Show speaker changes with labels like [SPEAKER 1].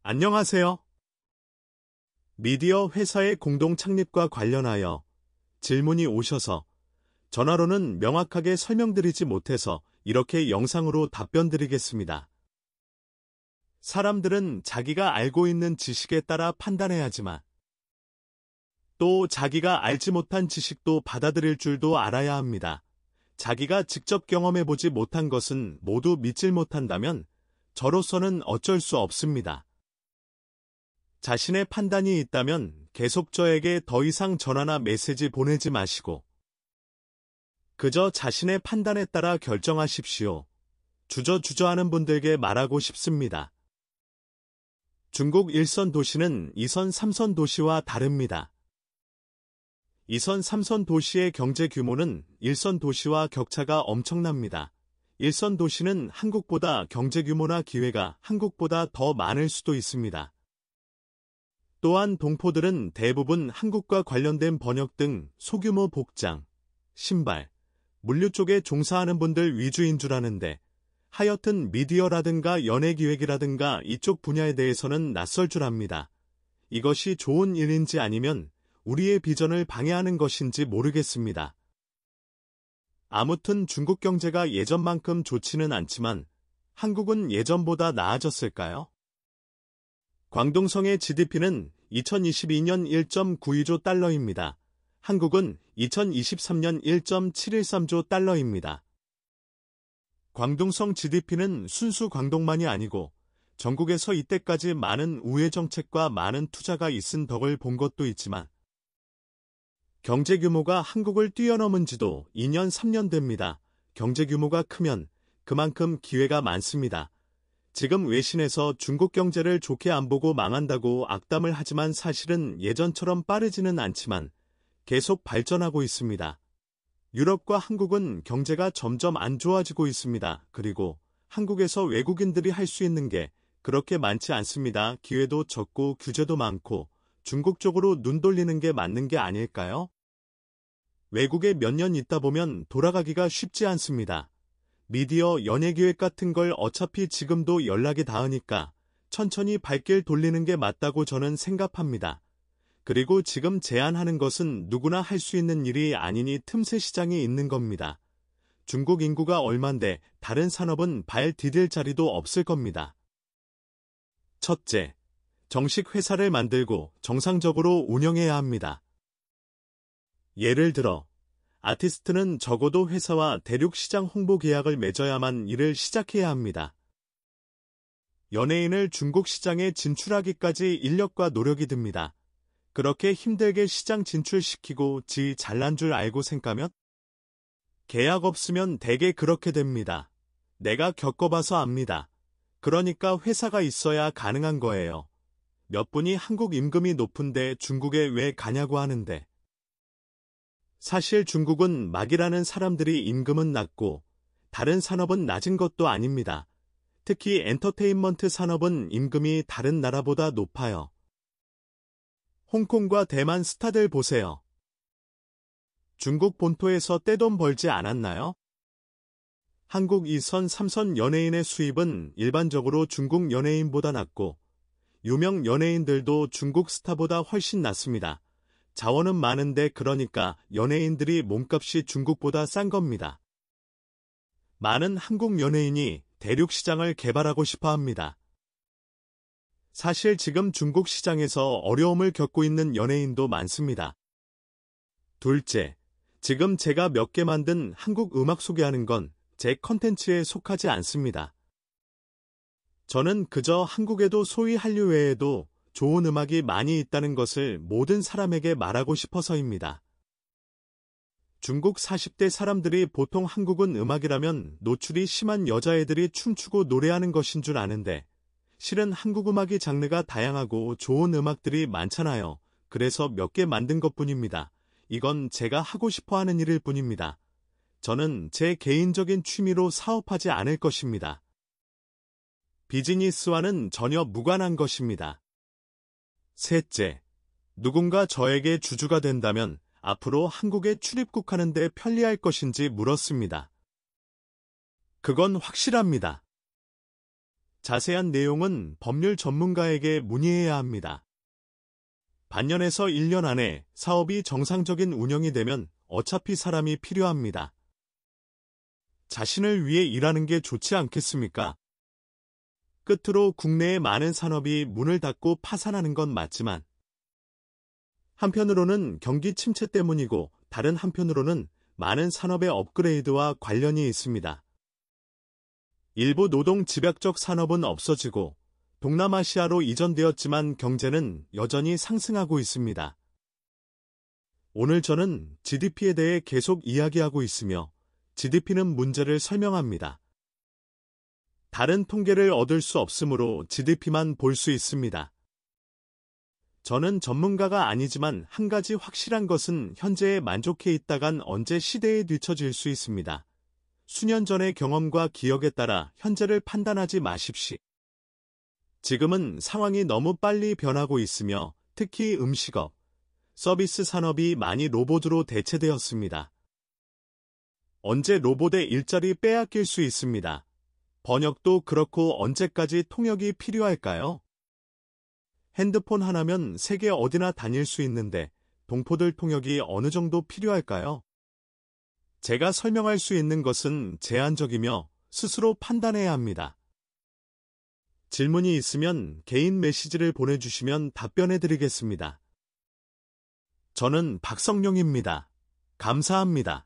[SPEAKER 1] 안녕하세요. 미디어 회사의 공동 창립과 관련하여 질문이 오셔서 전화로는 명확하게 설명드리지 못해서 이렇게 영상으로 답변드리겠습니다. 사람들은 자기가 알고 있는 지식에 따라 판단해야지만 또 자기가 알지 못한 지식도 받아들일 줄도 알아야 합니다. 자기가 직접 경험해보지 못한 것은 모두 믿질 못한다면 저로서는 어쩔 수 없습니다. 자신의 판단이 있다면 계속 저에게 더 이상 전화나 메시지 보내지 마시고 그저 자신의 판단에 따라 결정하십시오. 주저하는 분들께 말하고 싶습니다. 중국 1선 도시는 2선, 3선 도시와 다릅니다. 2선, 3선 도시의 경제 규모는 1선 도시와 격차가 엄청납니다. 1선 도시는 한국보다 경제 규모나 기회가 한국보다 더 많을 수도 있습니다. 또한 동포들은 대부분 한국과 관련된 번역 등 소규모 복장, 신발, 물류 쪽에 종사하는 분들 위주인 줄 아는데 하여튼 미디어라든가 연예기획이라든가 이쪽 분야에 대해서는 낯설 줄 압니다. 이것이 좋은 일인지 아니면 우리의 비전을 방해하는 것인지 모르겠습니다. 아무튼 중국 경제가 예전만큼 좋지는 않지만 한국은 예전보다 나아졌을까요? 광동성의 GDP는 2022년 1.92조 달러입니다. 한국은 2023년 1.713조 달러입니다. 광동성 GDP는 순수 광동만이 아니고 전국에서 이때까지 많은 우회 정책과 많은 투자가 있은 덕을 본 것도 있지만 경제 규모가 한국을 뛰어넘은 지도 2년, 3년 됩니다. 경제 규모가 크면 그만큼 기회가 많습니다. 지금 외신에서 중국 경제를 좋게 안 보고 망한다고 악담을 하지만 사실은 예전처럼 빠르지는 않지만 계속 발전하고 있습니다. 유럽과 한국은 경제가 점점 안 좋아지고 있습니다. 그리고 한국에서 외국인들이 할 수 있는 게 그렇게 많지 않습니다. 기회도 적고 규제도 많고 중국 쪽으로 눈 돌리는 게 맞는 게 아닐까요? 외국에 몇 년 있다 보면 돌아가기가 쉽지 않습니다. 미디어, 연예기획 같은 걸 어차피 지금도 연락이 닿으니까 천천히 발길 돌리는 게 맞다고 저는 생각합니다. 그리고 지금 제안하는 것은 누구나 할 수 있는 일이 아니니 틈새 시장이 있는 겁니다. 중국 인구가 얼만데 다른 산업은 발 디딜 자리도 없을 겁니다. 첫째, 정식 회사를 만들고 정상적으로 운영해야 합니다. 예를 들어 아티스트는 적어도 회사와 대륙 시장 홍보 계약을 맺어야만 일을 시작해야 합니다. 연예인을 중국 시장에 진출하기까지 인력과 노력이 듭니다. 그렇게 힘들게 시장 진출시키고 지 잘난 줄 알고 생각하면 계약 없으면 대개 그렇게 됩니다. 내가 겪어봐서 압니다. 그러니까 회사가 있어야 가능한 거예요. 몇 분이 한국 임금이 높은데 중국에 왜 가냐고 하는데 사실 중국은 막이라는 사람들이 임금은 낮고 다른 산업은 낮은 것도 아닙니다. 특히 엔터테인먼트 산업은 임금이 다른 나라보다 높아요. 홍콩과 대만 스타들 보세요. 중국 본토에서 떼돈 벌지 않았나요? 한국 2선, 3선 연예인의 수입은 일반적으로 중국 연예인보다 낮고 유명 연예인들도 중국 스타보다 훨씬 낮습니다. 자원은 많은데 그러니까 연예인들이 몸값이 중국보다 싼 겁니다. 많은 한국 연예인이 대륙 시장을 개발하고 싶어 합니다. 사실 지금 중국 시장에서 어려움을 겪고 있는 연예인도 많습니다. 둘째, 지금 제가 몇 개 만든 한국 음악 소개하는 건 제 컨텐츠에 속하지 않습니다. 저는 그저 한국에도 소위 한류 외에도 좋은 음악이 많이 있다는 것을 모든 사람에게 말하고 싶어서입니다. 중국 40대 사람들이 보통 한국은 음악이라면 노출이 심한 여자애들이 춤추고 노래하는 것인 줄 아는데 실은 한국 음악이 장르가 다양하고 좋은 음악들이 많잖아요. 그래서 몇 개 만든 것뿐입니다. 이건 제가 하고 싶어 하는 일일 뿐입니다. 저는 제 개인적인 취미로 사업하지 않을 것입니다. 비즈니스와는 전혀 무관한 것입니다. 셋째, 누군가 저에게 주주가 된다면 앞으로 한국에 출입국하는 데 편리할 것인지 물었습니다. 그건 확실합니다. 자세한 내용은 법률 전문가에게 문의해야 합니다. 반년에서 1년 안에 사업이 정상적인 운영이 되면 어차피 사람이 필요합니다. 자신을 위해 일하는 게 좋지 않겠습니까? 끝으로 국내의 많은 산업이 문을 닫고 파산하는 건 맞지만 한편으로는 경기 침체 때문이고 다른 한편으로는 많은 산업의 업그레이드와 관련이 있습니다. 일부 노동 집약적 산업은 없어지고 동남아시아로 이전되었지만 경제는 여전히 상승하고 있습니다. 오늘 저는 GDP에 대해 계속 이야기하고 있으며 GDP는 문제를 설명합니다. 다른 통계를 얻을 수 없으므로 GDP만 볼 수 있습니다. 저는 전문가가 아니지만 한 가지 확실한 것은 현재에 만족해 있다간 언제 시대에 뒤처질 수 있습니다. 수년 전의 경험과 기억에 따라 현재를 판단하지 마십시오. 지금은 상황이 너무 빨리 변하고 있으며 특히 음식업, 서비스 산업이 많이 로봇으로 대체되었습니다. 언제 로봇의 일자리 빼앗길 수 있습니다. 번역도 그렇고 언제까지 통역이 필요할까요? 핸드폰 하나면 세계 어디나 다닐 수 있는데 동포들 통역이 어느 정도 필요할까요? 제가 설명할 수 있는 것은 제한적이며 스스로 판단해야 합니다. 질문이 있으면 개인 메시지를 보내주시면 답변해 드리겠습니다. 저는 박성룡입니다. 감사합니다.